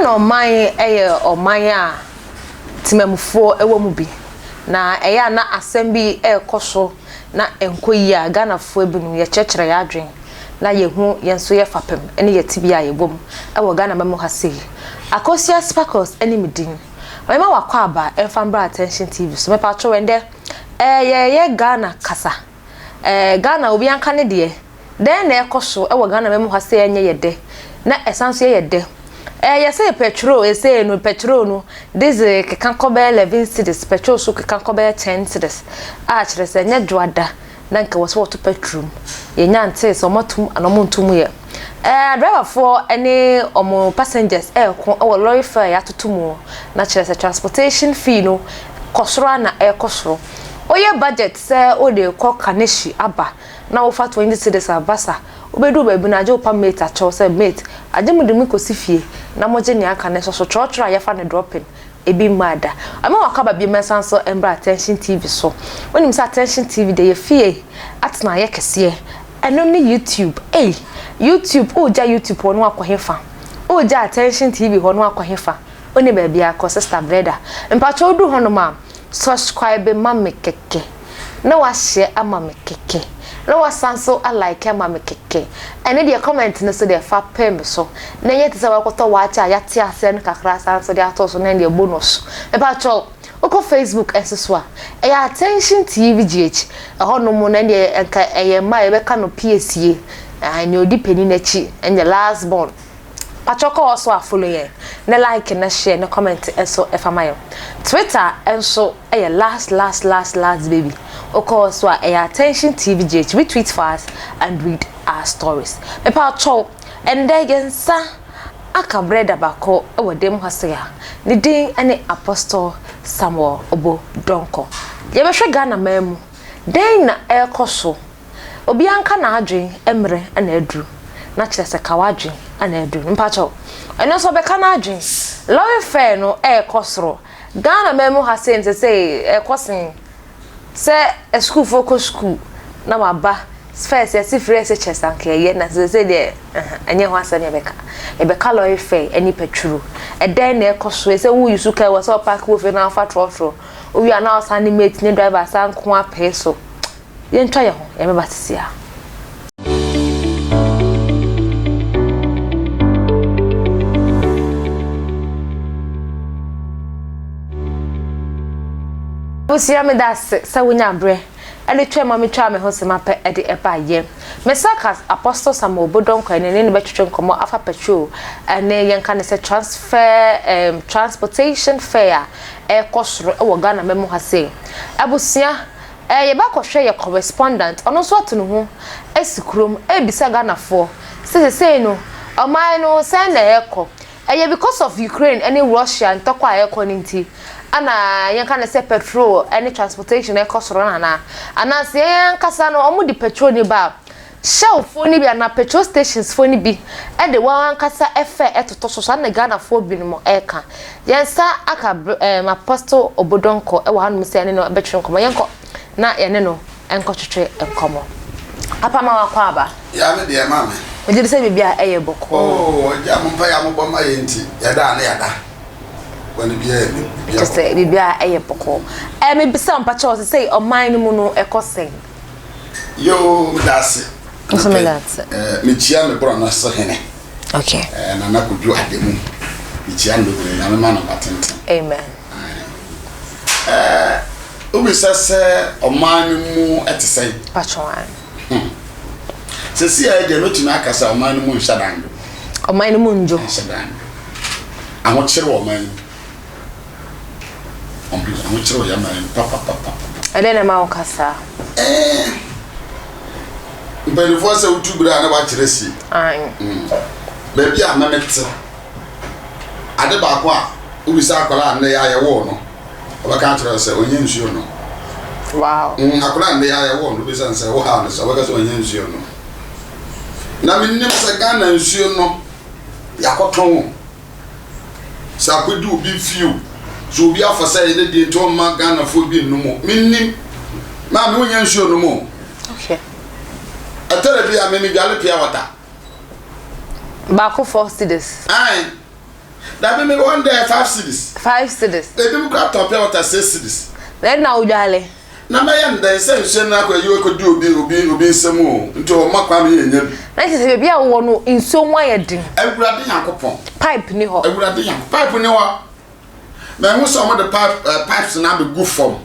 Ghana oman oman a timamfo ewo mu bi na eya na asem bi ekoso na enkoyi a Ghana fo ebinu ye chechire ya adwen na yehu yenso ye fapem ene ye tibia ye bom ewo Ghana memo hase Akosia Sparkles ene midin oyema wakwa aba Enfambra Attention TV so me pa cho wende ye Ghana kasa Ghana obi anka ne de den na ekoso ewo Ghana memo hase enye ye de na esanso ye de you say petrol, you say no petrol no. This can cover 11 cities, petrol so can cover 10 cities. Actually, say nya dwada na nka was water petrol. Ye nya nte so motum anomontum ye. Driver for any omo passengers ko o lorry fare ya totumu na chere say transportation fee no kosoro na kosoro. Oye budget say o de ko kaneshi aba na wo fa 20 cities abasa. Obedu baby na je opa mate a cho say mate ajemudimi kosifie na moje ni aka ne so chocho ya fa ne dropping ebi mada ama wakaba bi mesanso Embra Attention TV so onim say Attention TV de ye fie atna ye kese eno ni YouTube YouTube oja YouTube wonu akwahefa oja Attention TV wonu akwahefa oni ba bia ko sister brother mpacho odu hono ma subscribe ma mekeke na wa share ama mekeke no wasanso alike ama mekeke ene de comment no so de fa pem so na yet se wakoto wacha yate ase no kakra sanso de atoso na de bonus e ba cho oko Facebook eseswa Attention Tvgh no mo na de enka ma e be ka no PSA ani odi peni na chi enye last born pachoko also a follow ye na like na share na comment eso efamayo Twitter enso last baby oko so Attention Tvgh we tweet fast and read our stories me pa cho ende gensa aka breda bako e dem hosea ni din ene Apostle Samuel Obo Donko ye be hwe Ghana mamu den na ekoso obi anka na adwen emre na aduru na kire se kawadwen ana aduru mpacho eno so be kana adwen lawyer fair no ekosoro Ghana mamu hase say ekosin se school focus school na maba first se free se chesanke ye na se de enye ho asem e beka lawyer fair eni petrol den na ekoso se wu yusu kai wo so park wo fe na fa trotro o wi ana osani mate ni driver san ko apeso ye ntwa ye ho ye me batisia Busia me das sa wonya bre ele twa ma me twa me ho se ma pe e de eba ye me saka Apostle Samuel Obo Donko ene ne betwetwe nkomo afa petrol ene yenka ne se transportation fare kosoro e wo Ghana memo hase abusia ye ba kohwe ye correspondent ono so ato no ho esikrom ebisa Ghana fo se no oman no send na eko eye because of Ukraine any Russia ntokwa eko ninti ana yanka na se petrol any transportation ekosoro na ana se yanka sa no omu di petrol ni ba shell fo ni bi ana petrol stations fo ni bi e de wanka sa efe etoto so na Ghana fo bi no eka yensa aka Apostle Obo Donko e wa hanu se ne no betwe nkomo yenko na ye ne no enko twetwe nkomo apa ma wakwa aba ya me de ma me ojiri se bibia eye boko ja mo pa ya mo boma yenti ya da na ya da wani bia e just say bibia eye boko me bisa mpa cho say o man mu no ekosen yo dasi so me that me chia me bro na so hene okay na na kuju ademu me chia ndo na me ma na patente amen ubi sase o man mu etesai pachoan sesi aye no tumi akasa o man mu nshadando o man mu njo nshadando amo chire o man amo chire o ya man papa elena ma okasa bele force utubira na ba chire si be bia na mete ade ba ko a ubi sa akola na ya ye wo no obaka chire se onye nsuo no wow akola na ya ye wo no be sanse wo ha no so obaka se onye nsuo no na minnim se Ghana nsuo no yakoton sa kwedu obi fiu so obi afasa ye de to ma Ghana fo bi nnumo minnim ma me wonya nsuo no mo okay atara bi amemi gale pia wata ba ko for cities ai That be one day 5 cities. 5 cities. They do got top water 6 cities. Then now jale. Na me yan dey say nsuo na kwa you ko di obi nsemu nto makwa me yenya bi. Na se se bia wo no nsuo nwa ye din. Awurade yankopon. Pipe ni ho. Awurade yank. Pipe ni ho. Na hu so mo the pipes na be go form.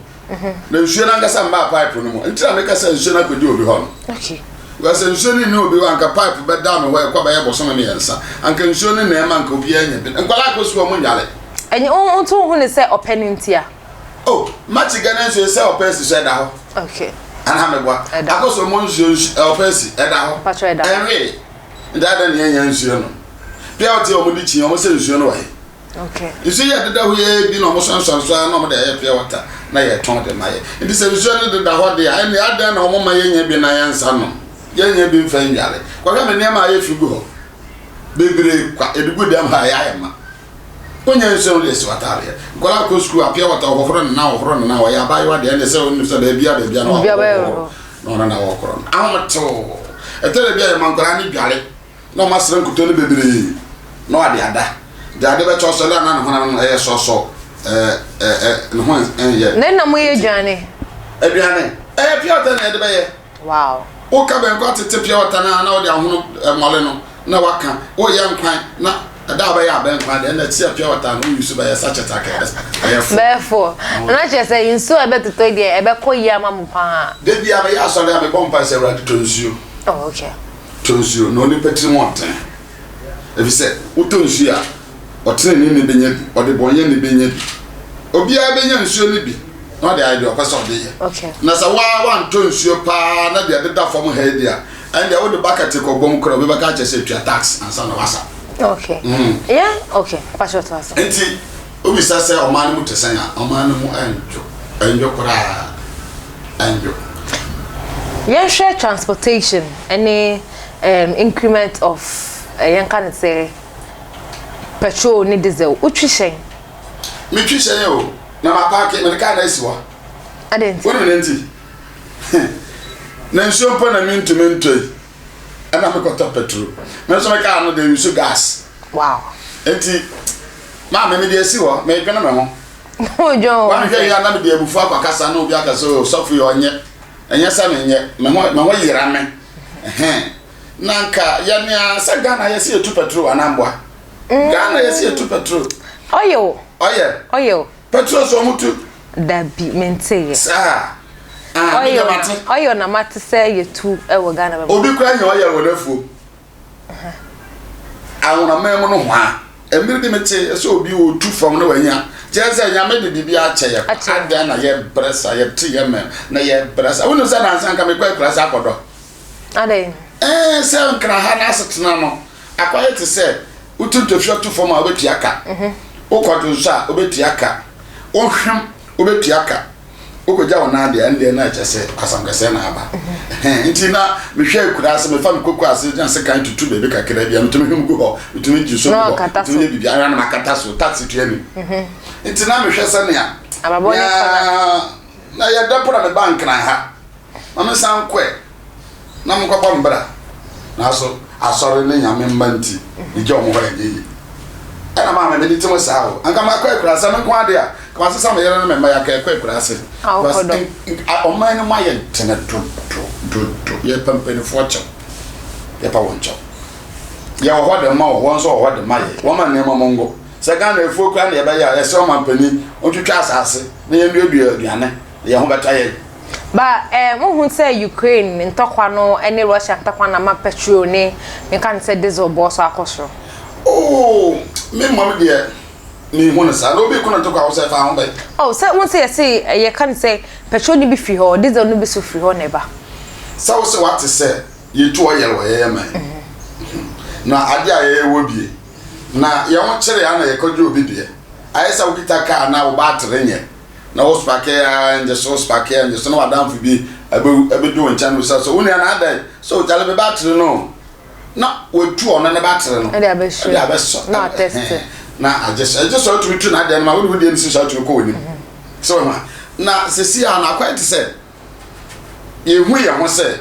Na nsuo na ngasa mba pipe no mo. Ntira me ka say nsuo na kwa di obi ho no. Okay. Because nsuo ni obi wa nka pipe be down ho e kwa ba ye boso me yensa. Anka nsuo ni na e ma nka obi anya bi. Nkwala ko so mo nyale. Enye on to hu ne say openintia. Oh, match Ghana so say opesi so da ho. Okay. Ana me gwa. Akoso mo nsuo opesi e da ho. Patro e da. Enwe. Ndada ne nya nsuo no. Bia oti o mo di chi o mo se nsuo no wa. Okay. You see ya deda ho ye bi no mo so na mo da ye pia water na ye ton de na ye. Ndi se nsuo no deda ho de ai ne ada na o mo ma ye nya bi na ye nsa no. Ye nya bi mfa nyale. Kwa ga me ne ma ye figu ho. Bebre kwa edugu dem ha ya ma. Onya nsuo no esi watare. Gola ko school apia water ho foro na wa ya ba yo de ne se oni so da bia no. No na wo koro. Ahomto. Etere bia ye mankora ni biare. No masere nkuto ne bebre. No ade ada. Dade be choso la na hona e so no ho ye. Na mo ye dwane. Aduane. Pia water na de be ye. Wow. O ka be nko tete pia water na o de ahono mole no na waka. O ye nkwan na da ba ya ben kwa de na tia pia water no use ba ya sachet aka. Therefore, na che say inso e be toto de e be koyi amamu pa. De bia ba ya so le am bompa se wra to nsuo. Oh, okay. To nsuo no ni petri monten. E bi se uto nsuo a otre ni benya bi o de bonye ni benya bi. Obi a benya nsuo ni bi. No de idea o person de ye. Okay. Na sa wa to nsuo pa na de da form head dia. And the old bucket ko bom kro be ba ka che se tua tax and so na wasa. Okay. Yeah, okay. Pastor to us. Enti obi sa say o man mu tesen a o man mu anjo kra anjo. Yeah, share transportation any increment of yan can say petrol ni diesel utwishen. Me twishen yo na ma park me ka na esiwa. Adenti. Wonu nenti. Na nsuo pa na minto ana me ko top petrol. Me so me ka no dey use gas. Wow. Enti ma me dey esiwa me gana me ho. Ojo. Wa hwe ya na me dey abufu akakasa na obi akasa o sofu yo onye. Enye sa me nye me ho yira me. Nanka ya nia sa Ghana ya si etu petrol anambwa. Ghana ya si etu petrol. Oyo. Petrol so mutu. Dabi mente. Sa. Oyo na mate say yetu e wo Ghana be. Obi kra nya oyo wo nafuo. Awona memo no ho a. Emiri de mete so obi wo tu fam na wanya. Jeze nya me de bibia ache ye. Ada na ye bresa ye ti ye me na ye bresa. Wonu sa na nsan ka me kwa bresa akodo. Ade. Se nkra ha na asetena no. Akwaye te se utunto fio tu fam a obetu aka. Ukodu so a obetu aka. Ohwem obetu aka. Okoja wona de ande na chese asamkese na aba. Nti na me hwe kura ase me fa me kokko ase jan se kan tutu bebe kakra bia mtumi hum go ho mtumi ji so go mtumi bibia ara na makata so taxi tu ani. Nti na me hwe se ne a ababo ne kana na ya dapora me bank na ha. Mama san kwe na mo kokko mbra na so asore ne nyame mbanti ije omo ho enyi. Ana ma me ditimo sa o anka ma kwa kura ase me kwa de a kama sasa me yere no me ma ya kwa kura ase. O man no ma ye tena do ye pampeni fortune ye pa woncho ye wo hode ma wo won so wo hode ma ye wo ma ne ma mongo se ga na efu kra na ye ba ya ye se o ma mpani o twitwa asase na ye ndu aduane ye ho beta ye ba mo hu say Ukraine ntokwa no ene Russia ntokwa na ma petrol ni me kan say diesel boss akoso. Oh me mom de ni hu na sa no be kuna ntokwa wo say fa ho ba. Oh say won say ye kan say petrol ni bi fi ho diesel no bi so fi ho na ba. So what to say you to yellow man na ade a ye wo bie na ye won kire ya na ye kojo obi bie aye sa ukita ka na wo battery nye na wo spark ya nje so spark ya nje so na wadam fu bi ebe do won channel so woni na ada so jale be battery no na wo tu ona na battery no ade abeso na test na I just so to tu na ada ma wo de nsi so to ko woni so na sesi a na quite say ye hu ye ho se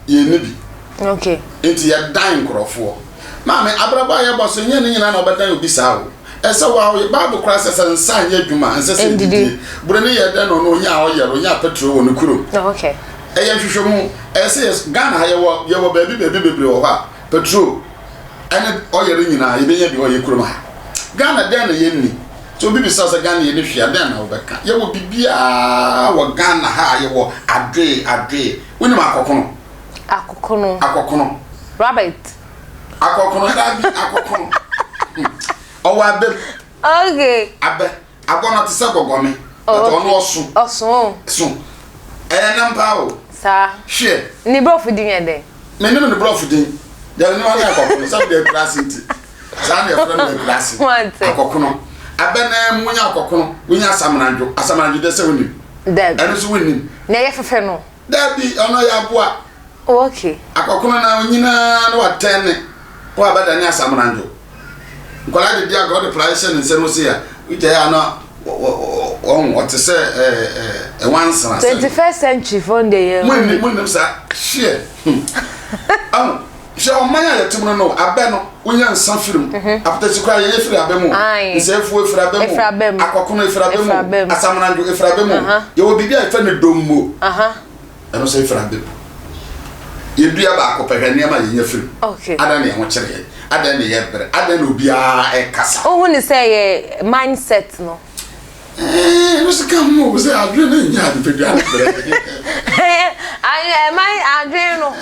ye nibi okay enti ye dan krofo ma me abraba ye boso nye ne nyina na obedan obi sa ho esa wa Bible class nsa nya adwuma nsa se didi bure ne ye den no no nya onya petrol wo ne kuro okay eye hwehwe mu ese Ghana ye wo baabi bebre wo ha petrol ene oyere nyina ye benya bi wo ye kuro ma Ghana den ye ni so bibi sasa Ghana ye ne hwia den na wo beka ye wo bibia wo Ghana ha ye wo adwe woni ma akokono rabbit akokono dabi akokono owo abem okay agona te se gogome but ono oso nampa o sa hwe ni brofu din ede me ne brofu din de ni wona akokono so de classity sa na friend de classity akokono abena munya akokono wunya asamanjo de se woni dad eno so woni na ye fefe no dabi ono ya boa okay akokono na nyina na watene wa badani asamanjo nkola de dia god price ne se no se ya uje ya na what to say 21st century phone de mun sa share she o manya ya timu no abe no wonya nsan firim after sikwa ye firi abe mu nse fu efiri abe mu akokono efiri abe mu asamanjo efiri abe mu ye wo bibia efa ne dommo eno se efiri abe mu ye dua ba akopehwe ne ma ye nya firim ada ne ho kire ada ne ye bere ada ne obia e kasa o hu ni say ye mindset no no se kam mo se adwe ne nya de pedua ne bere my adwe no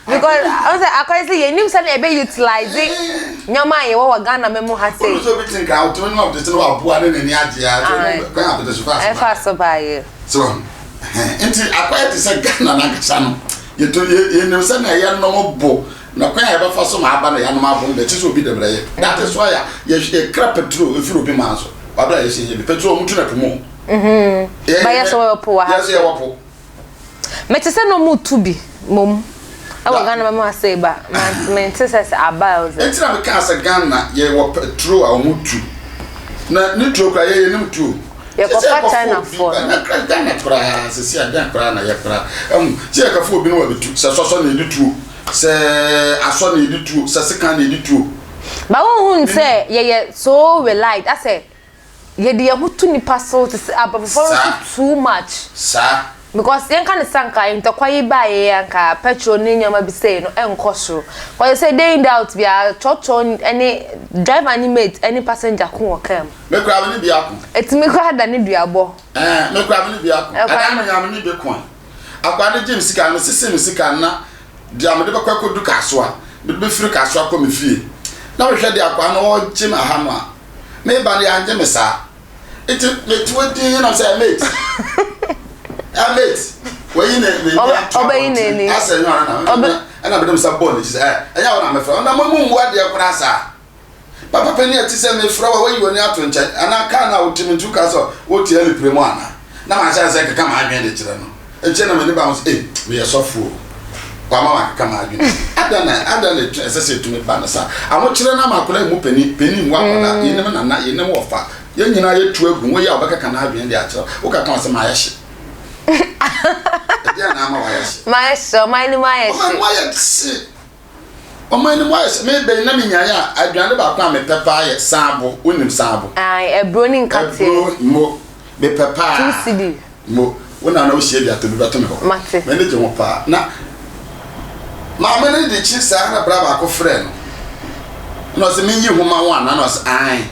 because I was like say you say e be utilize nyoma ye wo Ghana memo ha say so be think out when of the no aboa ne ni agea to kan abete so fast fast by so enti akwai te say Ghana na kasa no ye to ye ne say na ye no bo na kwan ya ba fa so ma aba na ya no ma bo de ti so bi de breye that is why ye crap petrol if you be man so wabra ye say ye petrol mu tuna pomo ba ya so po wa ha yes ye wo po me te say no mu tu bi mom awo Ghana mama say ba man te say about enti na me ka say Ghana ye wo petrol a mu tu na ni tro kra ye nim tu ye ko fa China for na Ghana kra se si adan kra na ye kra se ka fo bi no wa bitu se so na ni tu se aso na ni tu se sika na ni tu ba won hun say ye so we like I say ye de hutu ni paso to too much sa because yen kan sanka intokwayi ba ye anka petrol ni nyama bi say no enkoso kwa you say day in doubt be a chocho any driver ni mate any passenger ko kam me kra ni bi akon etimi kwa da ni duabo me kra ni bi akon ada no nyam ni bi kon akwa de James sika no sese sika na dia me de bakwa kodu kaso a me be firi kaso akọ me fie na we hwe de akwa no o jima ha no a me ba ne anje me sa eti me tuwedi na say mate mate we ne obayi ne asa no na ana be dem sa ball ji enya wona me fra na mo mu wa de akwa sa papa pani ati se me fra wa yi woni ato nche ana ka na otimi ntu ka so o tie le premo ana na ma sha se ka ma adwen de kire no enche na me ne ba ho me ye sofo kwa mama ka ma adwen adana se se tumi ba na sa amo kire na ma kola mu pani mu akola ye ne na ye ne mo fa ye nyina ye tu agu wo ya obaka ka na adwen de a kire wo ka se ma ye hye dia na ma wa ye hye ma ye so ma ni ma ye hye ma ye hye o ma ni ma ye hye me be na me nyanya adwan ba kwa me pepa ye sabo onim sabo ai ebro ni nkate mo be pepa 2 cd mo wona na o hye bia to bi bato me ho mate me ne je mo pa na ma me ne de chi sa na bra ba ko frɛ no se me yi homa wa na no se ai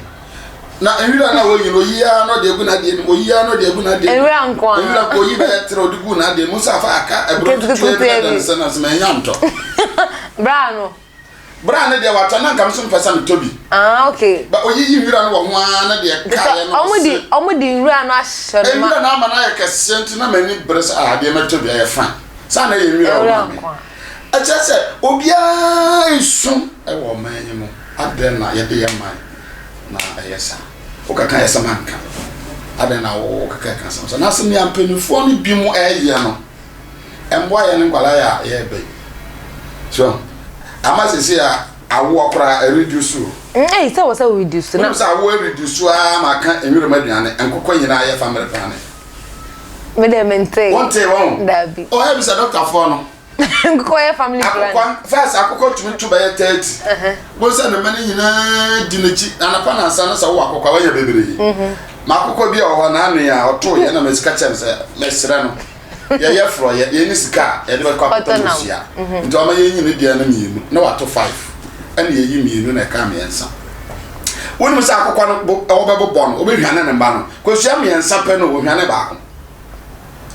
na enwira na wo yi no yi a no de egu na de mo yi a no de egu na de enwira nko a enwira ko yi be tre odugu na de musa fa aka ebro tutu e be na se na se me nya nto bra ne de wata na nkam so mpesa me tobi okay ba oyi yi enwira no wo ho a na de ka ye no omudi enwira no ahye no enwira na ama na ye kese nti na mani bres a de me tobi ye fa sa na ye enwira wo a chese obia isu e wo manyi mo aden na ye de ye man na ayesa o kaka yesa manka aden na wo kaka kan so na sem ya mpanifo ni bi mu eye no embo ya ne kwala ya ye be so ama sisi ya awo okra reduce say was reduce na say awo reduce a maka enwere maduane enkokọ nyina ye family plan me dey maintain won te won dabi o he be say doctor for no nkɔ family plan first akokɔ tumi to bɛyɛ 30 bo sɛ ne mane nyinaa di n'akyi anapa na ansa no sɛ wo akokɔ wanya bebree ma akokɔ bi a ɔhɔ na ane a ɔtoo yɛ na masika kyɛm sɛ mɛsrɛ no yɛyɛ frɔ yɛ ni sika yɛde bɛkɔ akokɔ no sia nti ɔma yɛnyine deɛ no mmienu na wato 5 ɛne yɛyi mmienu na ɛka mmiɛnsa wonim sɛ akokɔ no ɔbɛbobɔ no ɔbɛhwane ne mba no kɔsua mmiɛnsa pɛ no wɔhwane baako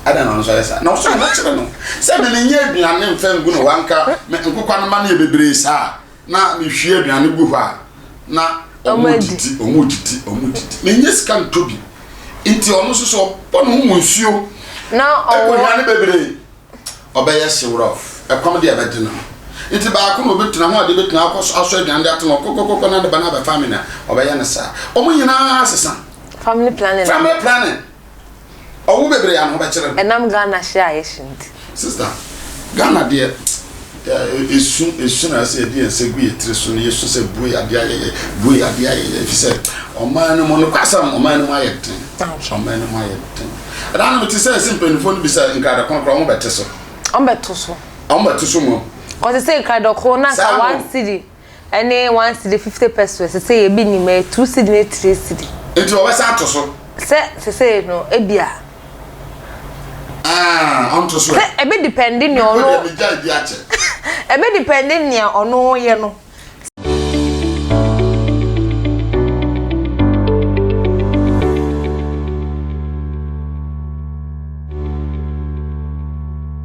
ada na nso yesa na so na kyerɛ no sɛ me nyɛ aduane mfa ngu no wanka nkokwa no ma na bebree saa na me hwie aduane gu hɔ a na omudidi me nyɛ sika ntobi nti ɔno so so ɔno ho nsuo na ɔwɔ bebree ɔbɛyɛ sewro ɛkɔm de abɛde no nti baako no obetuna ho ade betuna akɔ aso aduane de ato no kokokoko na de ba na ba family na ɔbɛyɛ ne saa ɔmo nyinaa asesa family planning owu bebre ya no be kire enam Ghana share yeshinti sister Ghana de esu na se de ensegu yetire so no yesu se buya de aye fi se o man no no kwasam o man no ayeten o man no ayeten ada no ti se simpanifo no bi se nka da konkro mo bete so on beto so mo o se say nka da ko na ka 1 cedi ene 1 cedi 50 pesos se say e bi ni me 2 cedi na 3 cedi enti o be sa to so se no ebia onto so e be depending on no e be depending on ono ye no